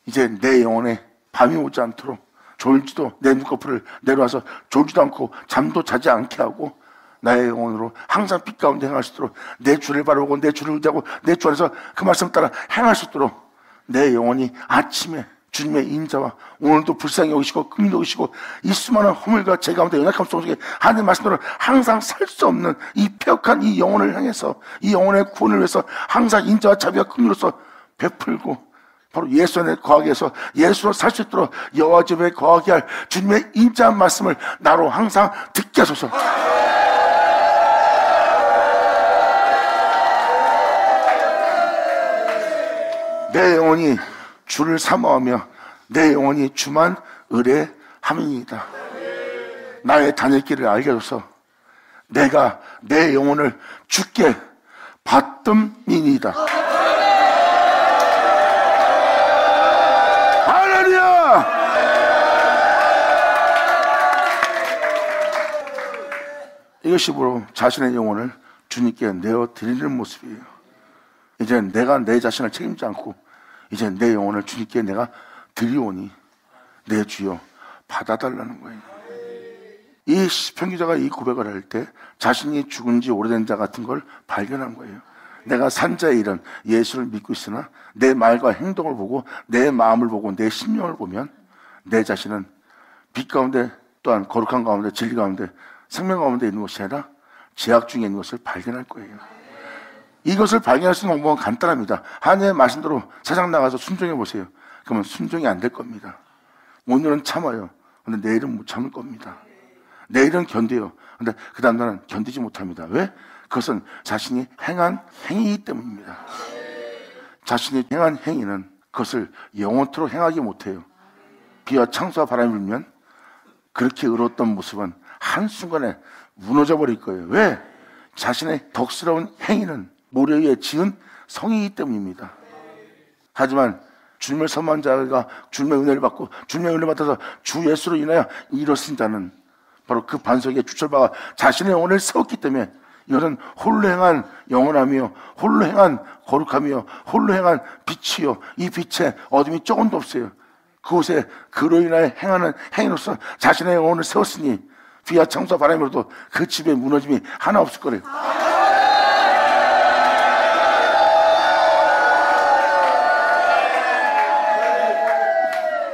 이제 내 영혼에 밤이 오지 않도록 졸지도 내 눈꺼풀을 내려와서 졸지도 않고 잠도 자지 않게 하고 나의 영혼으로 항상 빛 가운데 행할 수 있도록 내 주를 바라보고 내 주를 의지하고 내 주 안에서 그 말씀 따라 행할 수 있도록 내 영혼이 아침에 주님의 인자와 오늘도 불쌍히 여기시고 긍휼히 여기시고 이 수많은 허물과 죄 가운데 연약함 속에 하나님의 말씀대로 항상 살 수 없는 이 폐역한 이 영혼을 향해서 이 영혼의 구원을 위해서 항상 인자와 자비와 긍휼로서 베풀고 바로 예수 안에 거하게 해서 예수로 살 수 있도록 여호와 집에 거하게 할 주님의 인자한 말씀을 나로 항상 듣게 하소서. 내 영혼이 주를 사모하며 내 영혼이 주만 의뢰함이니이다. 나의 다닐 길을 알게 해줘서 내가 내 영혼을 주께 받음이니이다. 할렐루야! 이것이 바로 자신의 영혼을 주님께 내어 드리는 모습이에요. 이제 내가 내 자신을 책임지 않고 이제 내 영혼을 주님께 내가 드리오니 내 주여 받아달라는 거예요. 이 시편 기자가 이 고백을 할 때 자신이 죽은 지 오래된 자 같은 걸 발견한 거예요. 내가 산자의 일은 예수를 믿고 있으나 내 말과 행동을 보고 내 마음을 보고 내 심령을 보면 내 자신은 빛 가운데 또한 거룩한 가운데 진리 가운데 생명 가운데 있는 것이 아니라 죄악 중에 있는 것을 발견할 거예요. 이것을 발견할 수 있는 방법은 간단합니다. 하나님의 말씀대로 세상 나가서 순종해 보세요. 그러면 순종이 안 될 겁니다. 오늘은 참아요. 근데 내일은 못 참을 겁니다. 내일은 견뎌요. 근데 그 다음날은 견디지 못합니다. 왜? 그것은 자신이 행한 행위이기 때문입니다. 자신이 행한 행위는 그것을 영원토록 행하지 못해요. 비와 창수와 바람이 불면 그렇게 의로웠던 모습은 한순간에 무너져 버릴 거예요. 왜? 자신의 덕스러운 행위는 모래 위에 지은 성이기 때문입니다. 하지만 주님을 선망한 자가 주님의 은혜를 받고 주님의 은혜를 받아서 주 예수로 인하여 일어선 자는 바로 그 반석에 주철바가 자신의 영혼을 세웠기 때문에 이것은 홀로 행한 영원함이요 홀로 행한 거룩함이요 홀로 행한 빛이요 이 빛에 어둠이 조금도 없어요. 그곳에 그로 인하여 행하는 행위로서 자신의 영혼을 세웠으니 비와 창수와 바람이 불어도 그 집에 무너짐이 하나 없을 거래요.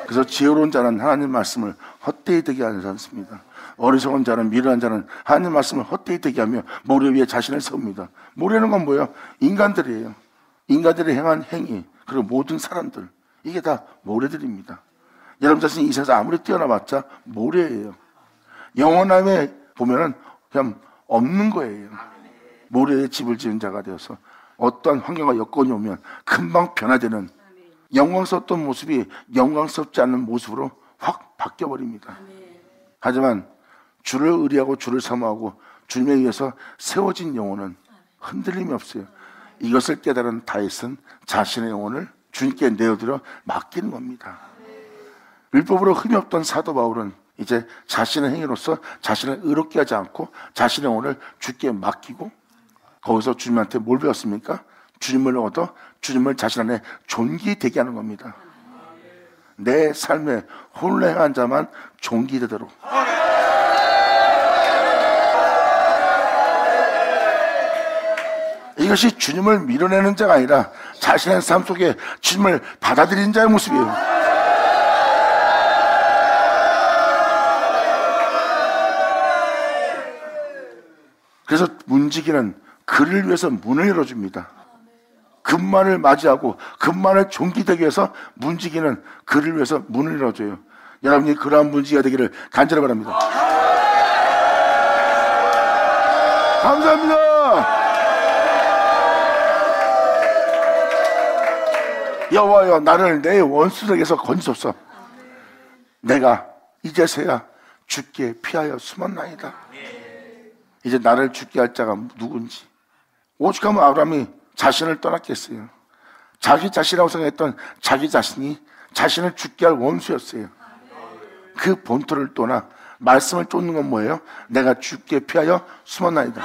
그래서 지혜로운 자는 하나님 말씀을 헛되이 되게 하지 않습니다. 어리석은 자는 미련한 자는 하나님 말씀을 헛되이 되게 하며 모래 위에 자신을 세웁니다. 모래는 건 뭐예요? 인간들이에요. 인간들이 행한 행위 그리고 모든 사람들 이게 다 모래들입니다. 여러분 자신이 이 세상 아무리 뛰어나봤자 모래예요. 영원함에 보면은 그냥 없는 거예요. 모래에 집을 지은 자가 되어서 어떠한 환경과 여건이 오면 금방 변화되는 영광스럽던 모습이 영광스럽지 않는 모습으로 확 바뀌어버립니다. 하지만 주를 의리하고 주를 사모하고 주님에 의해서 세워진 영혼은 흔들림이 없어요. 이것을 깨달은 다윗은 자신의 영혼을 주님께 내어드려 맡기는 겁니다. 율법으로 흠이 없던 사도 바울은 이제 자신의 행위로서 자신을 의롭게 하지 않고 자신의 영혼을 주께 맡기고 거기서 주님한테 뭘 배웠습니까? 주님을 얻어 주님을 자신 안에 존귀되게 하는 겁니다. 내 삶에 홀로 행한 자만 존귀되도록 이것이 주님을 밀어내는 자가 아니라 자신의 삶 속에 주님을 받아들이는 자의 모습이에요. 그래서 문지기는 그를 위해서 문을 열어줍니다. 금만을 맞이하고 금만을 존귀되기 위해서 문지기는 그를 위해서 문을 열어줘요. 여러분이 그러한 문지기가 되기를 간절히 바랍니다. 감사합니다. 여호와여 나를 내 원수들에게서 건지소서. 내가 이제서야 주께 피하여 숨었나이다. 이제 나를 죽게 할 자가 누군지. 오죽하면 아브라함이 자신을 떠났겠어요. 자기 자신이라고 생각했던 자기 자신이 자신을 죽게 할 원수였어요. 그 본토를 떠나 말씀을 쫓는 건 뭐예요? 내가 죽게 피하여 숨었나이다.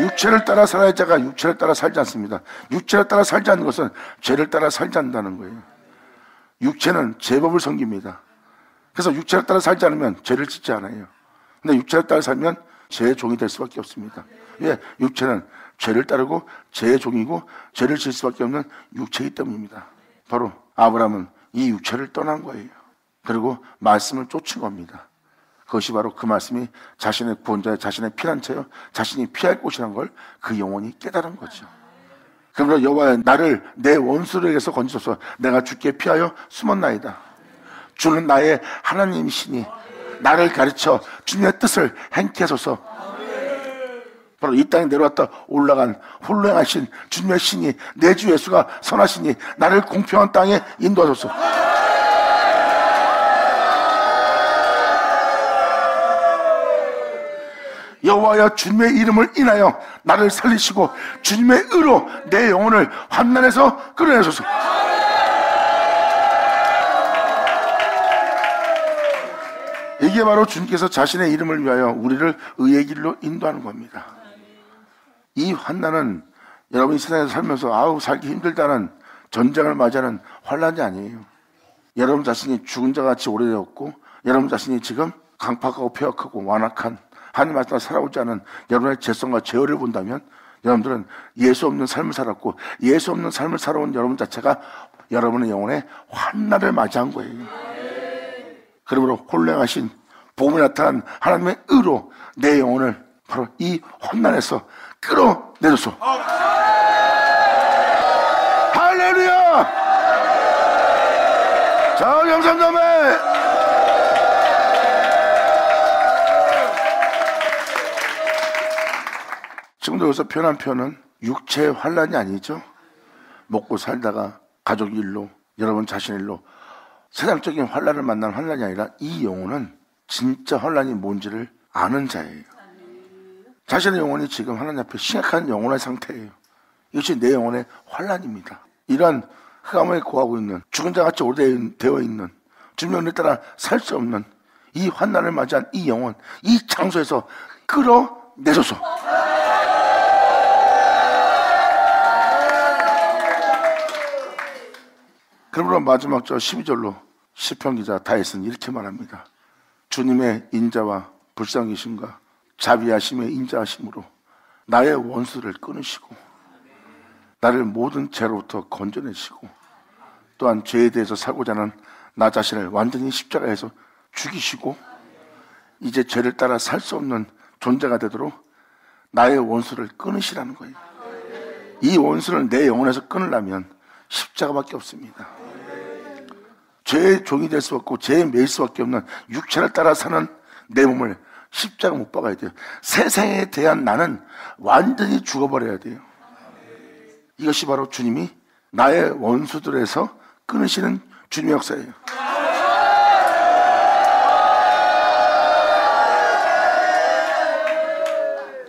육체를 따라 살아야 자가 육체를 따라 살지 않습니다. 육체를 따라 살지 않는 것은 죄를 따라 살지 않는다는 거예요. 육체는 제법을 섬깁니다. 그래서 육체를 따라 살지 않으면 죄를 짓지 않아요. 근데 육체를 따라 살면 죄의 종이 될 수밖에 없습니다. 왜? 육체는 죄를 따르고 죄의 종이고 죄를 질 수밖에 없는 육체이기 때문입니다. 바로 아브라함은 이 육체를 떠난 거예요. 그리고 말씀을 쫓은 겁니다. 그것이 바로 그 말씀이 자신의 구원자의 자신의 피난처요 자신이 피할 곳이라는 걸 그 영혼이 깨달은 거죠. 그러므로 여호와여 나를 내 원수들에게서 건지소서. 내가 주께 피하여 숨었나이다. 주는 나의 하나님이시니 나를 가르쳐 주님의 뜻을 행케 하소서. 바로 이 땅에 내려왔다 올라간 홀로 행하신 주님의 신이 내 주 예수가 선하시니 나를 공평한 땅에 인도하소서. 여호와여 주님의 이름을 인하여 나를 살리시고 주님의 의로 내 영혼을 환난에서 끌어내소서. 이게 바로 주님께서 자신의 이름을 위하여 우리를 의의 길로 인도하는 겁니다. 이 환난은 여러분이 세상에서 살면서 아우 살기 힘들다는 전쟁을 맞이하는 환난이 아니에요. 여러분 자신이 죽은 자 같이 오래되었고 여러분 자신이 지금 강팍하고 폐역하고 완악한 하나님 앞에 살아오지 않은 여러분의 죄성과 죄를 본다면 여러분들은 예수 없는 삶을 살았고 예수 없는 삶을 살아온 여러분 자체가 여러분의 영혼에 환난을 맞이한 거예요. 그러므로 혼령하신 복음이 나타난 하나님의 의로 내 영혼을 바로 이 환난에서 끌어내줘서 할렐루야! 자, 감사합니다. 지금도 여기서 표현한 표현은 육체의 환난이 아니죠. 먹고 살다가 가족 일로 여러분 자신 일로 세상적인 환난을 만난 환난이 아니라 이 영혼은 진짜 환난이 뭔지를 아는 자예요. 자신의 영혼이 지금 하나님 앞에 심각한 영혼의 상태예요. 이것이 내 영혼의 환난입니다. 이러한 흑암에 고하고 있는 죽은 자같이 오래되어 있는 주님을 따라 살 수 없는 이 환난을 맞이한 이 영혼, 이 장소에서 끌어내소서. 그러므로 마지막 절 12절로 시편 기자 다윗은 이렇게 말합니다. 주님의 인자와 불쌍히심과 자비하심의 인자하심으로 나의 원수를 끊으시고 나를 모든 죄로부터 건져내시고 또한 죄에 대해서 살고자 하는 나 자신을 완전히 십자가에서 죽이시고 이제 죄를 따라 살 수 없는 존재가 되도록 나의 원수를 끊으시라는 거예요. 이 원수를 내 영혼에서 끊으려면 십자가밖에 없습니다. 죄의 종이 될 수 없고 죄에 매일 수밖에 없는 육체를 따라 사는 내 몸을 십자가 못 박아야 돼요. 세상에 대한 나는 완전히 죽어버려야 돼요. 이것이 바로 주님이 나의 원수들에서 끊으시는 주님의 역사예요.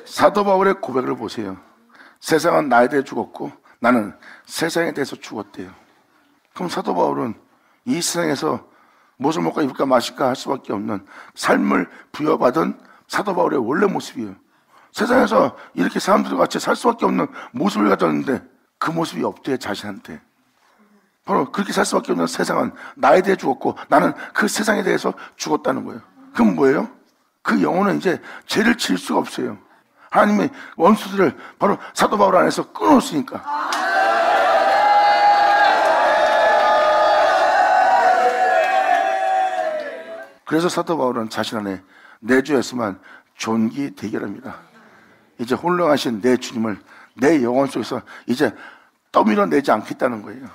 사도 바울의 고백을 보세요. 세상은 나에 대해 죽었고 나는 세상에 대해서 죽었대요. 그럼 사도 바울은 이 세상에서 무엇을 먹고 입을까 마실까 할 수밖에 없는 삶을 부여받은 사도 바울의 원래 모습이에요. 세상에서 이렇게 사람들과 같이 살 수밖에 없는 모습을 가졌는데 그 모습이 없대요. 자신한테. 바로 그렇게 살 수밖에 없는 세상은 나에 대해 죽었고 나는 그 세상에 대해서 죽었다는 거예요. 그럼 뭐예요? 그 영혼은 이제 죄를 지을 수가 없어요. 하나님의 원수들을 바로 사도 바울 안에서 끊어놓으니까. 그래서 사도 바울은 자신 안에 내 주 예수만 존귀 대결합니다. 이제 홀령하신 내 주님을 내 영혼 속에서 이제 떠밀어내지 않겠다는 거예요.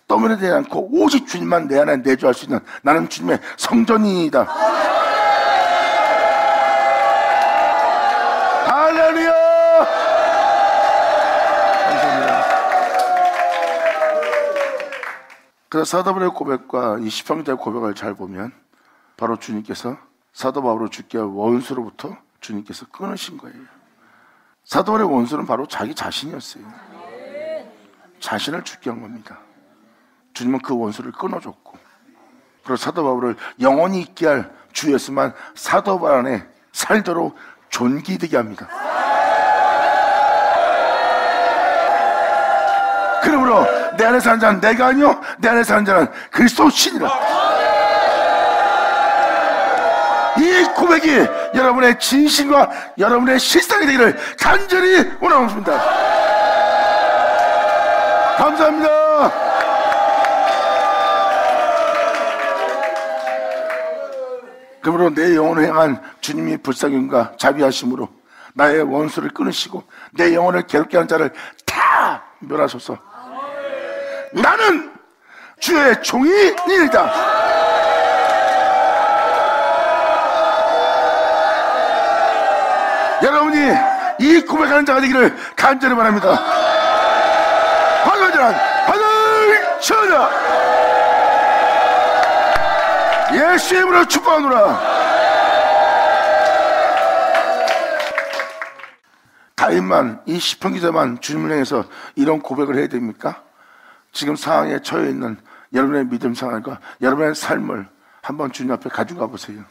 떠밀어내지 않고 오직 주님만 내 안에 내주할 수 있는 나는 주님의 성전이다. 할렐루야! 감사합니다. 그래서 사도 바울의 고백과 이 시편기자의 고백을 잘 보면 바로 주님께서 사도 바울을 죽게 할 원수로부터 주님께서 끊으신 거예요. 사도 바울의 원수는 바로 자기 자신이었어요. 자신을 죽게 한 겁니다. 주님은 그 원수를 끊어줬고 그리고 사도 바울을 영원히 있게 할 주 예수만 사도 바울 안에 살도록 존귀되게 합니다. 그러므로 내 안에 사는 자는 내가 아니요 내 안에 사는 자는 그리스도 신이라. 이 고백이 여러분의 진심과 여러분의 실상이 되기를 간절히 원하옵니다. 감사합니다. 그러므로 내 영혼을 향한 주님이 불쌍함과 자비하심으로 나의 원수를 끊으시고 내 영혼을 괴롭게 하는 자를 다 멸하소서. 나는 주의 종이니이다. 여러분이 이 고백하는 자가 되기를 간절히 바랍니다. 환란한 하늘 천하 예수의 이름으로 축복하노라. 다윗만 이 시편 기자만 주님을 향해서 이런 고백을 해야 됩니까? 지금 상황에 처해 있는 여러분의 믿음 상황과 여러분의 삶을 한번 주님 앞에 가지고 가보세요.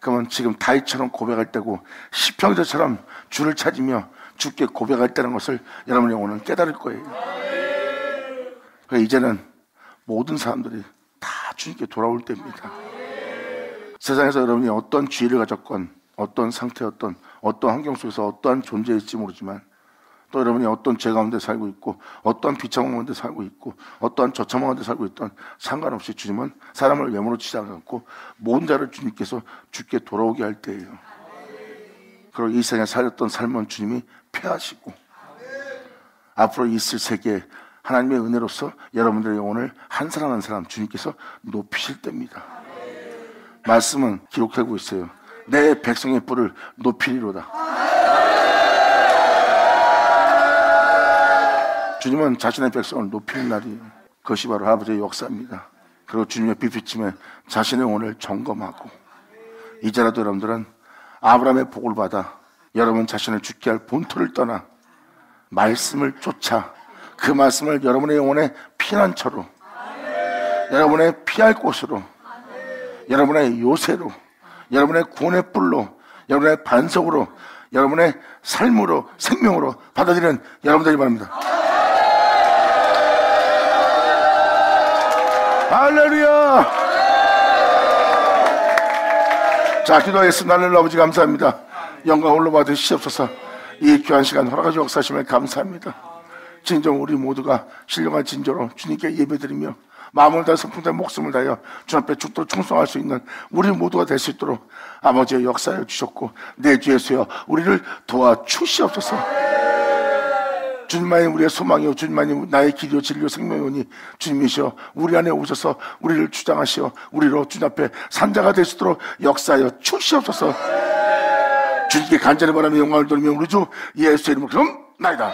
그러면 지금 다윗처럼 고백할 때고 시평자처럼 주를 찾으며 주께 고백할 때라는 것을 여러분이 오늘 깨달을 거예요. 그러니까 이제는 모든 사람들이 다 주님께 돌아올 때입니다. 세상에서 여러분이 어떤 지위를 가졌건 어떤 상태였던 어떤 환경 속에서 어떠한 존재일지 모르지만 또 여러분이 어떤 죄 가운데 살고 있고 어떠한 비참한 가운데 살고 있고 어떠한 저참한 가운데 살고 있던 상관없이 주님은 사람을 외모로 치지 않고 모든 자를 주님께서 주께 돌아오게 할 때예요. 그리고 이 세상에 살았던 삶은 주님이 폐하시고 앞으로 있을 세계에 하나님의 은혜로서 여러분들의 영혼을 한 사람 한 사람 주님께서 높이실 때입니다. 말씀은 기록하고 있어요. 내 백성의 뿔을 높이리로다. 주님은 자신의 백성을 높이는 날이에요. 그것이 바로 아버지의 역사입니다. 그리고 주님의 빛비침에 자신의 영혼을 점검하고 이제라도 여러분들은 아브라함의 복을 받아 여러분 자신을 죽게 할 본토를 떠나 말씀을 쫓아 그 말씀을 여러분의 영혼의 피난처로 여러분의 피할 곳으로 여러분의 요새로 여러분의 구원의 뿔로 여러분의 반석으로 여러분의 삶으로 생명으로 받아들이는 여러분들이 바랍니다. 할렐루야. 자, 기도하겠습니다. 하늘의 아버지 감사합니다. 영광 홀로 받으시옵소서. 이 귀한 시간 허락하시 역사하심을 감사합니다. 진정 우리 모두가 신령한 진저로 주님께 예배드리며 마음을 다해 성품 다해 목숨을 다하여 주 앞에 죽도록 충성할 수 있는 우리 모두가 될 수 있도록 아버지의 역사를 주셨고 내 주 예수여 우리를 도와주시옵소서. 주님만이 우리의 소망이요 주님만이 나의 길이요 진리요 생명이오니 주님이시여 우리 안에 오셔서 우리를 주장하시어 우리로 주님 앞에 산자가 될 수 있도록 역사하여 주시옵소서. 주님께 간절히 바라며 영광을 돌리며 우리 주 예수의 이름으로 그럼 나이다.